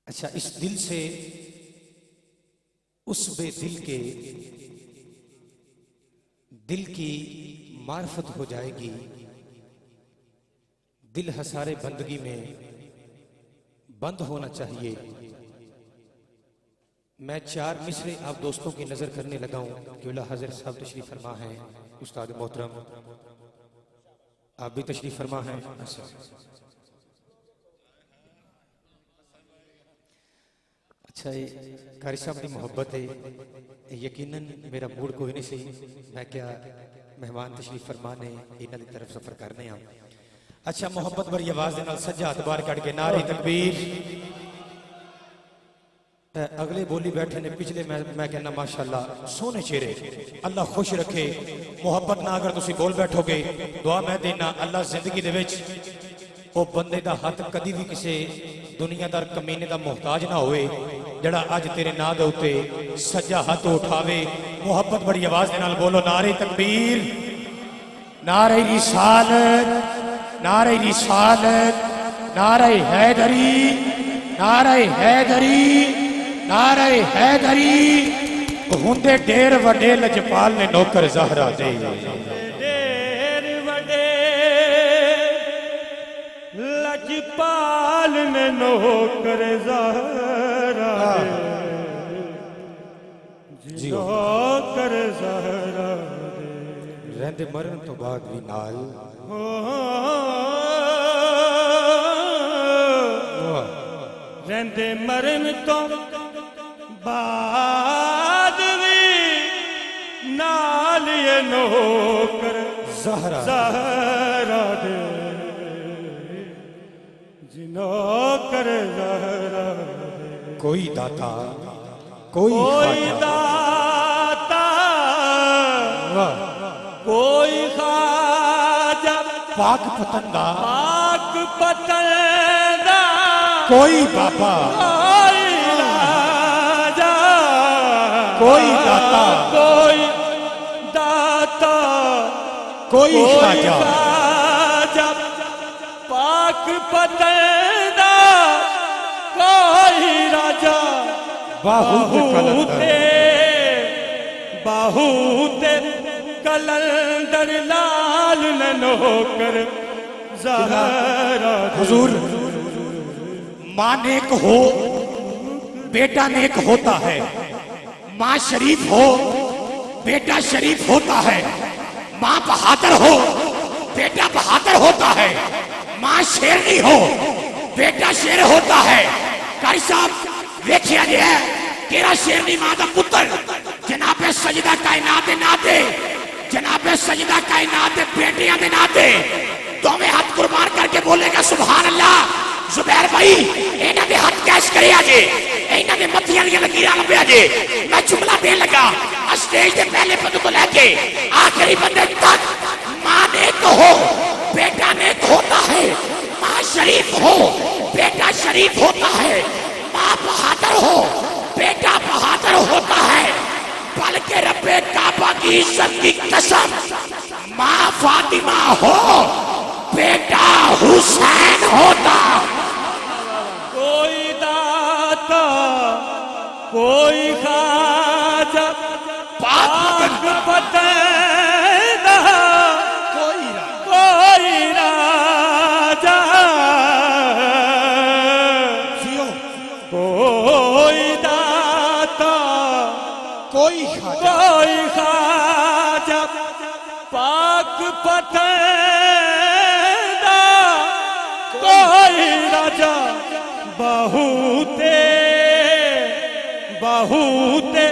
اچھا، اس دل سے اس بے دل کے دل کی معرفت ہو جائے گی، دل حصار بندگی میں بند ہونا چاہیے۔ میں 4 مصرے آپ دوستوں کی نظر کرنے لگا ہوں کہ اللہ حضرت صاحب تشریف فرما ہیں، استاد محترم آپ بھی تشریف فرما ہیں۔ اچھا، قاری صاحب کی محبت ہے، یقیناً میرا موڈ کوئی نہیں سی، میں کیا مہمان تشریف فرمانے انہاں دی طرف سفر کرنے ہوں۔ اچھا، محبت بڑی آواز دے نال سجا ہاتھ باہر کٹ کے نعرہ تکبیر۔ اگلے بولی بیٹھے نے، پچھلے میں کہنا ماشاءاللہ سونے چہرے، اللہ خوش رکھے۔ محبت نہ اگر تسی بول بیٹھو گے، دعا میں دینا اللہ زندگی دے وچ او بندے دا ہاتھ کدی بھی کسے دنیا دار کمینے دا محتاج نہ ہوئے جڑا آج تیرے نا دے اتے سجا ہاتھ اٹھاوے۔ محبت بڑی آواز دے نال بولو نعرہ تکبیر، نعرہ رسالت، نعرہ رسالت، نعرہ حیدری، نعرہ حیدری، نعرہ حیدری۔ ہوندے ڈیر وڈے لجپال نے نوکر زہرا دے، ڈیر وڈے لجپال نے نوکر زہرا دے، نوکر زہرا دے۔ رہندے مرن تو بعد بھی نال رہندے مرن تو بعد بھی نال یہ نوکر زہرا دے، جی نوکر زہرا دے۔ کوئی داتا، کوئی داتا، کوئی خواجہ، پاک پتندہ، پاک پتندہ، کوئی بابا، کوئی راجہ، کوئی داتا، کوئی داتا، کوئی خواجہ، پاک پتندہ، کوئی راجہ، باہوتے کلندر لال نے نوکر زہرا دے۔ حضور، ماں نیک ہو بیٹا نیک ہوتا ہے، ماں شریف ہو بیٹا شریف ہوتا ہے، ماں بہادر ہو بیٹا بہادر ہوتا ہے، ماں شیرنی ہو بیٹا شیر ہوتا ہے۔ قاری صاحب ویکھیا جی ہے تیرا شیرنی ماں دا پتر جناب سجدہ کائنات ناتے، جناب سجدہ کائنات بیٹیاں دے ناتے دوویں ہاتھ قربان کر کے بولے گا سبحان اللہ۔ زبیر بھائی اینا دے ہاتھ کیش کرے آجے، اینا دے متھیاں لیا لگیرہ لبے آجے۔ میں جملہ دے لگا اسٹیج دے پہلے پندے کو لے کے آخری بندے تک، ماں نیک ہو بیٹا نیک ہوتا ہے، ماں شریف ہو بیٹا شریف ہوتا ہے، ماں بہادر ہو بیٹا بہادر ہوتا ہے، بلکہ رب کعبہ کی عزت کی قسم ماں فاطمہ ہو بیٹا حسین ہوتا۔ کوئی داتا، کوئی خواجہ، پاک پتندہ، کوئی راجہ، کوئی داتا، کوئی خواجہ، پاک پتندہ، کوئی راجہ، بہوتے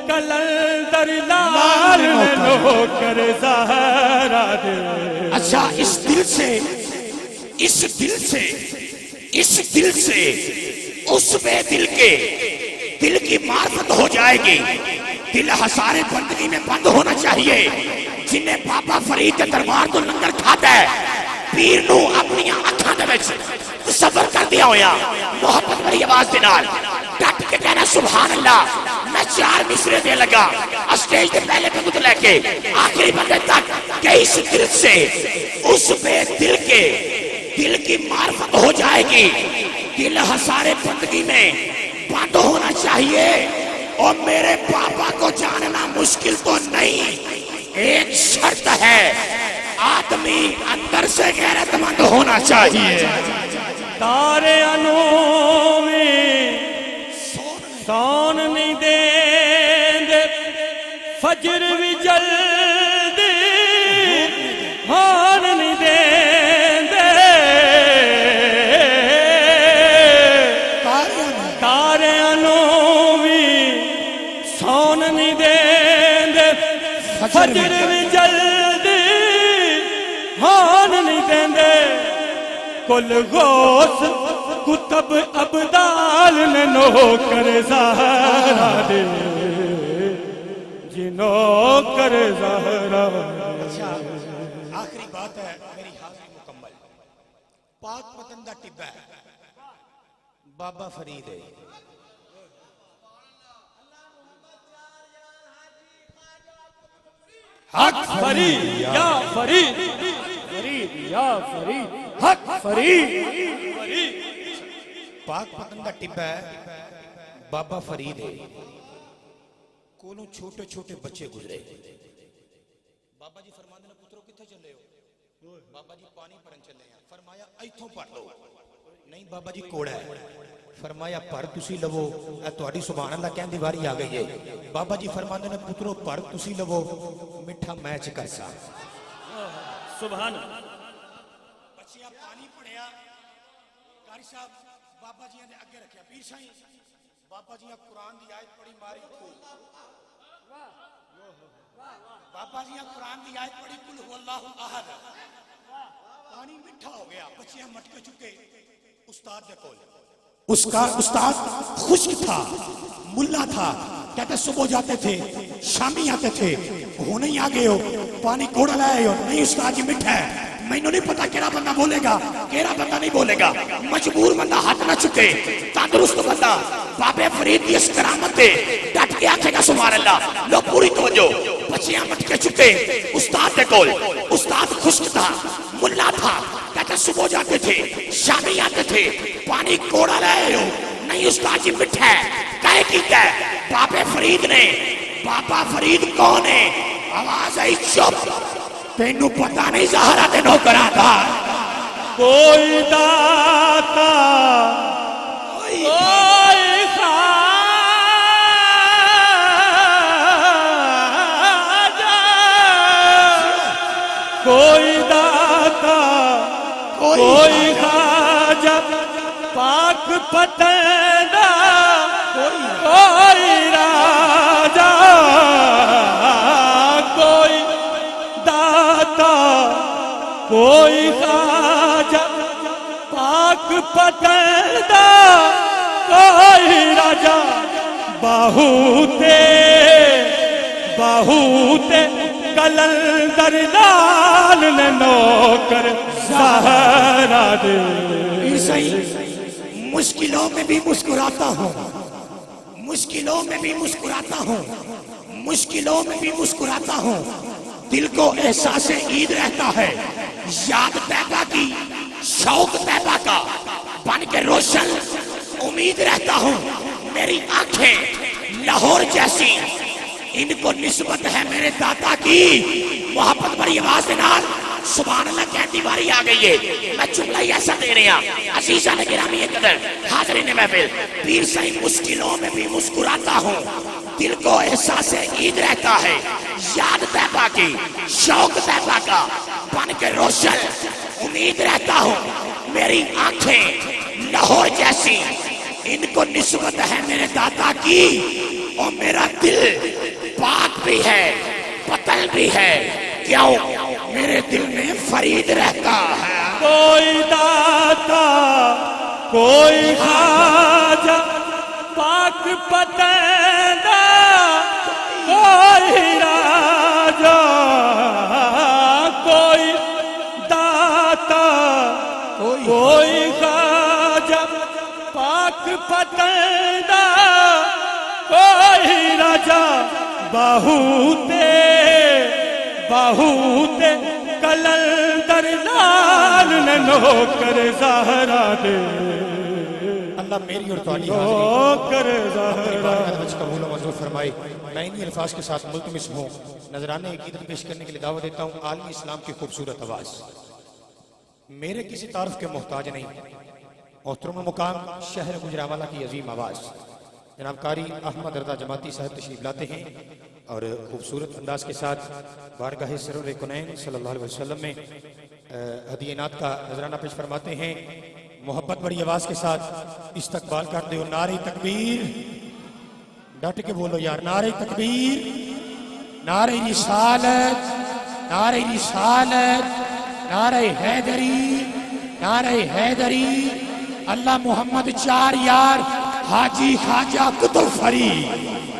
کلندر لال نوکر زہرا دے۔ اچھا، اس دل سے اس دل سے اس دل سے اس بے دل کے دل کی معرفت ہو جائے گی، دل حصار بندگی میں بند ہونا چاہیے۔ جنہیں بابا فرید دربار تو لنگر کھاتا ہے، پیر نو اپنی آنکھاں دے وچ تصور کر دیا ہویا، محبت بڑی آواز دے نال ڈٹ کے کہنا سبحان اللہ۔ میں 4 مصرے دے لگا اسٹیج دے پہلے پہ کچھ لے کے آخری بندے تک کہ اس دل سے اس بے دل کے دل کی معرفت ہو جائے گی، دل ہسارے بندگی میں بند ہونا چاہیے، اور میرے پاپا کو جاننا مشکل تو نہیں، ایک شرط ہے، آدمی اندر سے غیرت مند ہونا چاہیے۔ تارے انومی سون نہیں دیں دے، فجر بھی جلدی ہون نہیں دیں دے، تارے انومی سون نہیں دیں دے، فجر بھی جلدی ہون نہیں دیں دے، کل غوث کتب ابدال نے نوکر زہرا دے، جی نوکر زہرا۔ اچھا آخری بات ہے میری حاضری مکمل، پاک پتندہ ٹبہ بابا فرید ہے، حق فرید یا فرید، فرید یا فرید، حق فرید۔ پاک پتندہ ٹبہ بابا فرید ہے، کونوں چھوٹے چھوٹے بچے گزرے، بابا جی فرماندے نے پترو کتھے چلے ہو؟ بابا جی پانی پرن چلے ہیں، فرمایا ایتھوں پڑھ لو، نہیں بابا جی کوڑا ہے، فرمایا پڑھ تسی لو، اے تہاڈی سبحان اللہ کہن دی واری آ گئی ہے، بابا جی فرماندے نے پترو پڑھ تسی لو، میٹھا میچ کرسا، سبحان اللہ۔ بچیاں پانی پڑھیا، قاری صاحب بابا جی نے اگے رکھیا، پیر سائیں بابا جی قرآن دی آیت پڑھی ماری کھو، بابا جی قرآن دی آیت پڑھی قل هو اللہ احد، پانی میٹھا ہو گیا، بچیاں مٹکے چکے استاد دے کول، اس کا استاد خشک تھا، ملا تھا، کہتے صبح جاتے تھے شامی آتے تھے، ہونے ہی آگے ہو پانی کوڑا لائے ہو، نہیں استاد جی مٹھا ہے، میں نے نہیں پتا کیڑا بندہ بولے گا کیڑا بندہ نہیں بولے گا، مجبور بندہ ہاتھ نہ چکے، تندرست بندہ بابے فرید کی اس کرامت دے ڈٹ کے آکھے گا سبحان اللہ، لو پوری توجہ، بچیاں مٹکے چکے استاد دے کول، استاد خشک تھا، ملا تھا، کہتے صبح جاتے تھے شامی آتے تھے، پانی کوڑا لائے ہو، نہیں استاد جی مٹھا ہے، کہے کیتا ہے بابے فرید نے، بابا فرید کون ہے؟ آواز آئی چپ، تینوں پتہ نہیں زہرا دے نوکرا تھا، کوئی داتا کوئی خواجہ، کوئی داتا کوئی خواجہ، پاک پتندہ کوئی راجہ، کوئی داتا کوئی خواجہ، پاک پتندہ کوئی راجہ، بہوتے کلندر لال نے نوکر زہرا دے۔ مشکلوں میں بھی مسکراتا ہوں، مشکلوں میں بھی مسکراتا ہوں، مشکلوں میں بھی مسکراتا ہوں، دل کو احساس عید رہتا ہے، یاد طیبہ کی شوق طیبہ کا بن کے روشن امید رہتا ہوں، میری آنکھیں لاہور جیسی، ان کو نسبت ہے میرے دادا کی، محبت بری آواز نال سبحان اللہ کہتی باری آ گئی ہے، میں جملہ ہی ایسا دے رہا عزیزان گرامی قدر حاضرین محفل، پیر سائیں مشکلوں میں بھی مسکراتا ہوں، دل کو احساس عید رہتا ہے، یاد طیبہ کی شوق طیبہ کا بن کے روشن امید رہتا ہوں، میری آنکھیں لاہور جیسی، ان کو نسبت ہے میرے دادا کی، اور میرا دل پاک بھی ہے پتل بھی ہے، کیوں میرے دل میں فرید رہتا ہے، کوئی داتا کوئی خواجہ، پاک پتندہ کوئی راجہ، کوئی داتا کوئی خواجہ، پاک پتندہ کوئی راجہ، بہوتے کلندر لال نے نوکر زہرا دے۔ اللہ میری اور تمہاری ہو کر اپنی زہرا بارگاہ میں مجھ قبول و منظور فرمائے. میں انہی الفاظ کے ساتھ ملتمس ہوں نذرانے عقیدت پیش کرنے کے لیے دعوت دیتا ہوں. عالمی اسلام کی خوبصورت آواز میرے کسی تعارف کے محتاج نہیں. محترم المقام شہر گجرانوالہ کی عظیم آواز جناب قاری احمد رضا جماعتی صاحب تشریف لاتے ہیں اور خوبصورت انداز کے ساتھ بارگاہ سرور کونین صلی اللہ علیہ وسلم میں ہدیہ نعت کا نذرانہ پیش فرماتے ہیں. محبت بڑی آواز کے ساتھ استقبال کرتے ہو. نعرہ تکبیر, ڈٹ کے بولو یار. نعرہ تکبیر, نعرہ رسالت, نعرہ رسالت, نعرہ حیدری, نعرہ حیدری. اللہ محمد چار یار حاجی خواجہ قطب فرید.